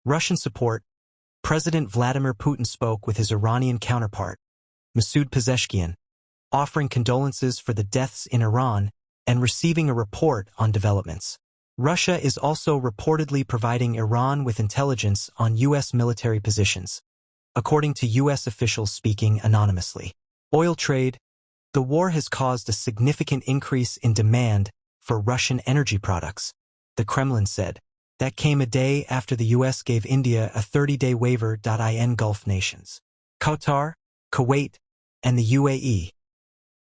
Russian support. President Vladimir Putin spoke with his Iranian counterpart, Masoud Pezeshkian, offering condolences for the deaths in Iran and receiving a report on developments. Russia is also reportedly providing Iran with intelligence on U.S. military positions, according to U.S. officials speaking anonymously. Oil trade. The war has caused a significant increase in demand for Russian energy products, the Kremlin said. That came a day after the U.S. gave India a 30-day waiver. In Gulf nations, Qatar, Kuwait, and the UAE.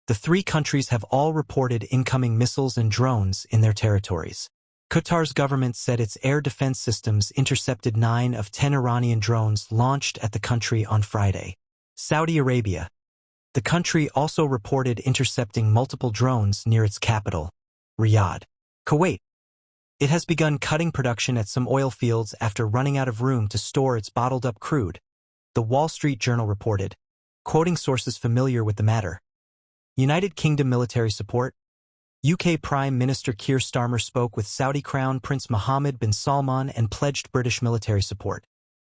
The three countries have all reported incoming missiles and drones in their territories. Qatar's government said its air defense systems intercepted 9 of 10 Iranian drones launched at the country on Friday. Saudi Arabia. The country also reported intercepting multiple drones near its capital, Riyadh. Kuwait. It has begun cutting production at some oil fields after running out of room to store its bottled-up crude, the Wall Street Journal reported, quoting sources familiar with the matter. United Kingdom military support. UK Prime Minister Keir Starmer spoke with Saudi Crown Prince Mohammed bin Salman and pledged British military support,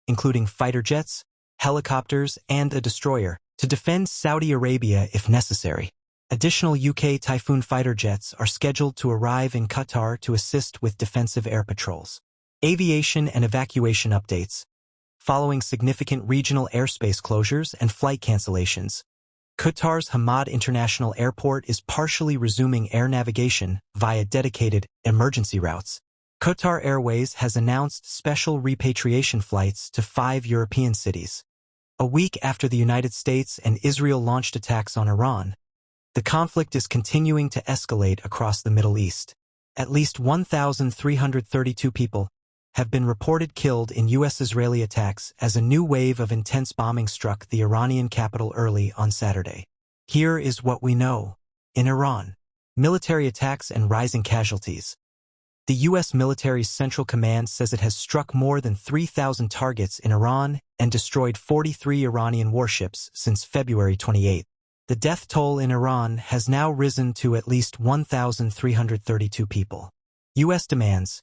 including fighter jets, helicopters, and a destroyer, to defend Saudi Arabia if necessary. Additional UK Typhoon fighter jets are scheduled to arrive in Qatar to assist with defensive air patrols. Aviation and evacuation updates. Following significant regional airspace closures and flight cancellations, Qatar's Hamad International Airport is partially resuming air navigation via dedicated emergency routes. Qatar Airways has announced special repatriation flights to 5 European cities. A week after the United States and Israel launched attacks on Iran, the conflict is continuing to escalate across the Middle East. At least 1,332 people have been reported killed in U.S.-Israeli attacks as a new wave of intense bombing struck the Iranian capital early on Saturday. Here is what we know. In Iran, military attacks and rising casualties. The U.S. military's Central Command says it has struck more than 3,000 targets in Iran and destroyed 43 Iranian warships since February 28. The death toll in Iran has now risen to at least 1,332 people. U.S. demands.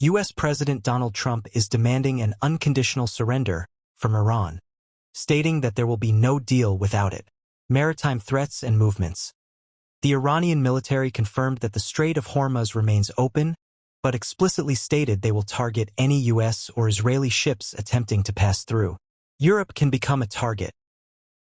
U.S. President Donald Trump is demanding an unconditional surrender from Iran, stating that there will be no deal without it. Maritime threats and movements. The Iranian military confirmed that the Strait of Hormuz remains open, but explicitly stated they will target any U.S. or Israeli ships attempting to pass through. Europe can become a target.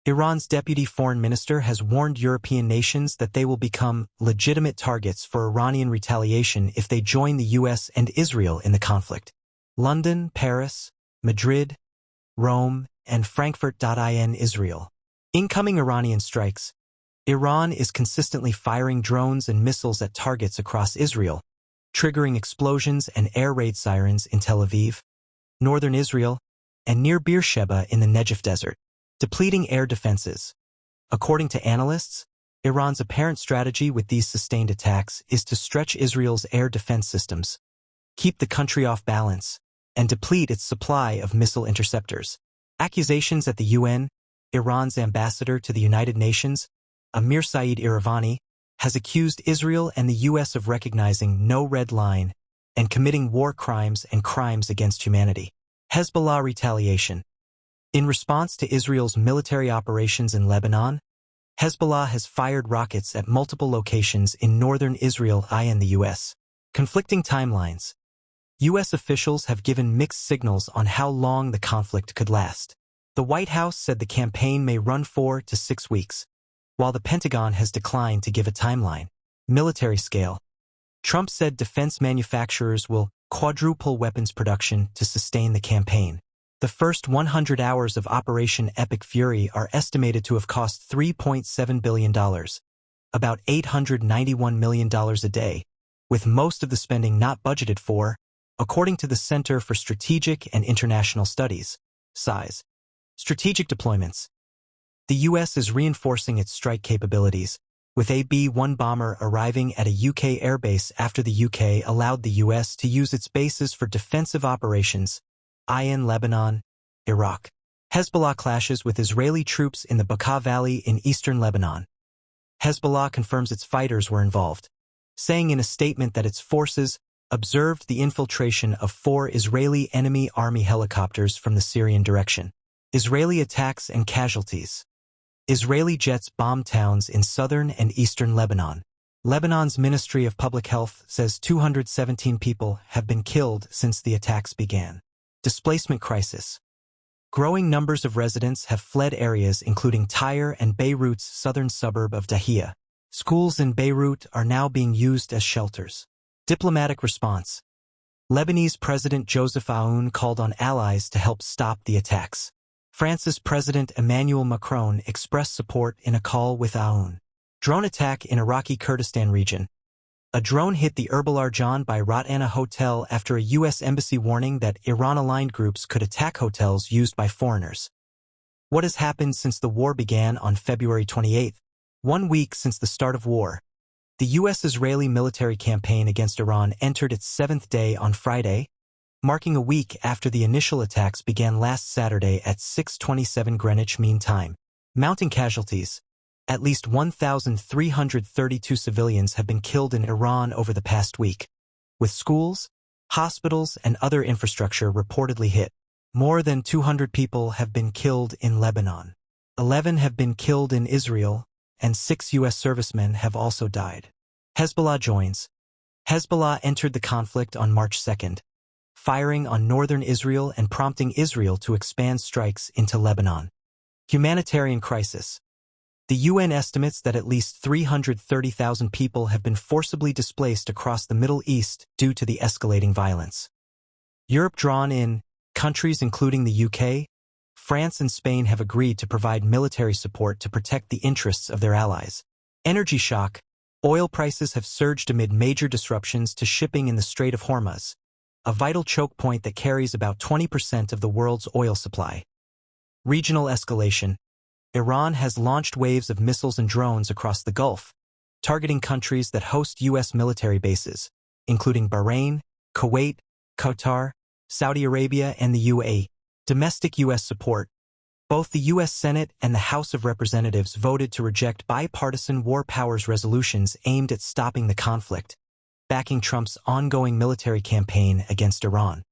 Iran's deputy foreign minister has warned European nations that they will become legitimate targets for Iranian retaliation if they join the U.S. and Israel in the conflict. London, Paris, Madrid, Rome, and Frankfurt. In Israel. Incoming Iranian strikes. Iran is consistently firing drones and missiles at targets across Israel, triggering explosions and air raid sirens in Tel Aviv, northern Israel, and near Beersheba in the Negev Desert. Depleting air defenses. According to analysts, Iran's apparent strategy with these sustained attacks is to stretch Israel's air defense systems, keep the country off balance, and deplete its supply of missile interceptors. Accusations at the UN. Iran's ambassador to the United Nations, Amir Saeed Iravani, has accused Israel and the U.S. of recognizing no red line and committing war crimes and crimes against humanity. Hezbollah retaliation. In response to Israel's military operations in Lebanon, Hezbollah has fired rockets at multiple locations in northern Israel and the U.S. Conflicting timelines. U.S. officials have given mixed signals on how long the conflict could last. The White House said the campaign may run 4 to 6 weeks, while the Pentagon has declined to give a timeline. Military scale. Trump said defense manufacturers will quadruple weapons production to sustain the campaign. The first 100 hours of Operation Epic Fury are estimated to have cost $3.7 billion, about $891 million a day, with most of the spending not budgeted for, according to the Center for Strategic and International Studies. Size. Strategic deployments. The U.S. is reinforcing its strike capabilities, with a B-1 bomber arriving at a UK airbase after the UK allowed the U.S. to use its bases for defensive operations in Lebanon, Iraq. Hezbollah clashes with Israeli troops in the Bekaa Valley in eastern Lebanon. Hezbollah confirms its fighters were involved, saying in a statement that its forces observed the infiltration of 4 Israeli enemy army helicopters from the Syrian direction. Israeli attacks and casualties. Israeli jets bomb towns in southern and eastern Lebanon. Lebanon's Ministry of Public Health says 217 people have been killed since the attacks began. Displacement crisis. Growing numbers of residents have fled areas including Tyre and Beirut's southern suburb of Dahia. Schools in Beirut are now being used as shelters. Diplomatic response. Lebanese President Joseph Aoun called on allies to help stop the attacks. France's President Emmanuel Macron expressed support in a call with Aoun. Drone attack in Iraqi Kurdistan region. A drone hit the Erbil Arjan by Rat-Anna Hotel after a U.S. embassy warning that Iran-aligned groups could attack hotels used by foreigners. What has happened since the war began on February 28? 1 week since the start of war. The U.S.-Israeli military campaign against Iran entered its 7th day on Friday, marking a week after the initial attacks began last Saturday at 6:27 Greenwich Mean Time. Mounting casualties. At least 1,332 civilians have been killed in Iran over the past week, with schools, hospitals, and other infrastructure reportedly hit. More than 200 people have been killed in Lebanon. 11 have been killed in Israel, and 6 U.S. servicemen have also died. Hezbollah joins. Hezbollah entered the conflict on March 2nd, firing on northern Israel and prompting Israel to expand strikes into Lebanon. Humanitarian crisis. The UN estimates that at least 330,000 people have been forcibly displaced across the Middle East due to the escalating violence. Europe drawn in. Countries including the UK, France and Spain have agreed to provide military support to protect the interests of their allies. Energy shock. Oil prices have surged amid major disruptions to shipping in the Strait of Hormuz, a vital choke point that carries about 20% of the world's oil supply. Regional escalation. Iran has launched waves of missiles and drones across the Gulf, targeting countries that host U.S. military bases, including Bahrain, Kuwait, Qatar, Saudi Arabia, and the UAE. Domestic U.S. support. Both the U.S. Senate and the House of Representatives voted to reject bipartisan war powers resolutions aimed at stopping the conflict, backing Trump's ongoing military campaign against Iran.